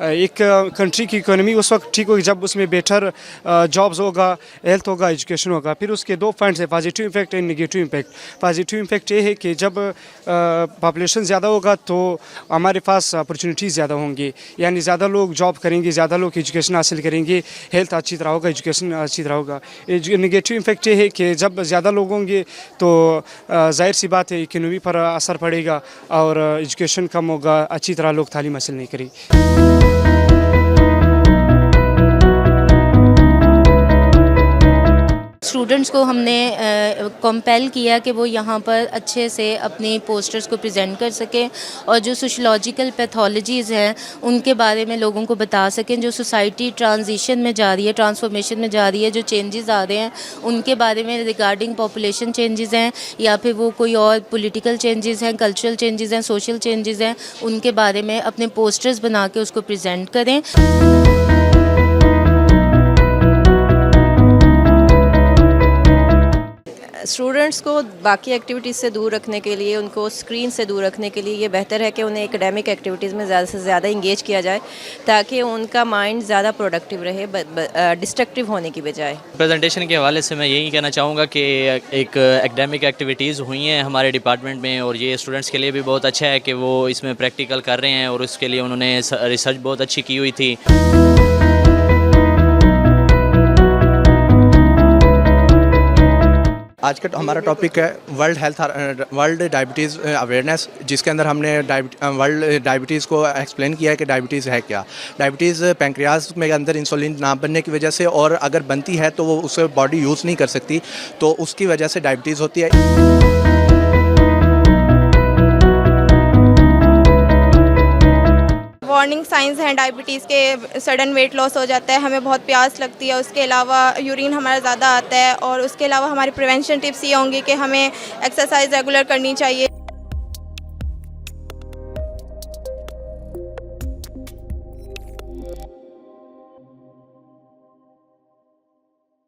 एक कंट्री की इकोनॉमी उस वक्त ठीक होगी जब उसमें बेटर जॉब्स होगा, हेल्थ होगा, एजुकेशन होगा। फिर उसके दो पॉइंट्स हैं, positive impact and negative impact. Positive impact ये है कि जब पॉपुलेशन ज़्यादा होगा तो हमारे पास अपॉर्चुनिटीज़ ज़्यादा होंगी, यानी ज़्यादा लोग जॉब करेंगे, ज़्यादा लोग एजुकेशन हासिल करेंगे, हेल्थ अच्छी तरह होगा, एजुकेशन अच्छी तरह होगा। नेगेटिव इम्पैक्ट ये है कि जब ज़्यादा लोग होंगे तो जाहिर सी बात है इकोनॉमी पर असर पड़ेगा और एजुकेशन कम होगा, अच्छी तरह लोग तालीम हासिल नहीं करेंगे। स्टूडेंट्स को हमने कंपेल किया कि वो यहाँ पर अच्छे से अपनी पोस्टर्स को प्रेजेंट कर सकें और जो सोशलॉजिकल पैथोलॉजीज़ हैं उनके बारे में लोगों को बता सकें। जो सोसाइटी ट्रांजिशन में जा रही है, ट्रांसफॉर्मेशन में जा रही है, जो चेंजेस आ रहे हैं उनके बारे में रिगार्डिंग पॉपुलेशन चेंजेस हैं या फिर वो कोई और पॉलिटिकल चेंजेस हैं, कल्चरल चेंजेस हैं, सोशल चेंजेस हैं, उनके बारे में अपने पोस्टर्स बना के उसको प्रेजेंट करें। स्टूडेंट्स को बाकी एक्टिविटीज़ से दूर रखने के लिए, उनको स्क्रीन से दूर रखने के लिए ये बेहतर है कि उन्हें एकेडमिक एक्टिविटीज़ में ज़्यादा से ज़्यादा इंगेज किया जाए ताकि उनका माइंड ज़्यादा प्रोडक्टिव रहे डिस्ट्रक्टिव होने की बजाय। प्रेजेंटेशन के हवाले से मैं यही कहना चाहूँगा कि एक एकेडमिक एक्टिविटीज़ हुई हैं हमारे डिपार्टमेंट में और ये स्टूडेंट्स के लिए भी बहुत अच्छा है कि वो इसमें प्रैक्टिकल कर रहे हैं और उसके लिए उन्होंने रिसर्च बहुत अच्छी की हुई थी। आज का हमारा टॉपिक है वर्ल्ड डायबिटीज़ अवेयरनेस, जिसके अंदर हमने वर्ल्ड डायबिटीज़ को एक्सप्लेन किया है कि डायबिटीज़ है क्या। डायबिटीज़ पैंक्रियाज में अंदर इंसुलिन ना बनने की वजह से, और अगर बनती है तो वो उसे बॉडी यूज़ नहीं कर सकती, तो उसकी वजह से डायबिटीज़ होती है। वार्निंग साइंस हैं डायबिटीज़ के, सडन वेट लॉस हो जाता है, हमें बहुत प्यास लगती है, उसके अलावा यूरिन हमारा ज़्यादा आता है, और उसके अलावा हमारी प्रिवेंशन टिप्स ये होंगी कि हमें एक्सरसाइज रेगुलर करनी चाहिए।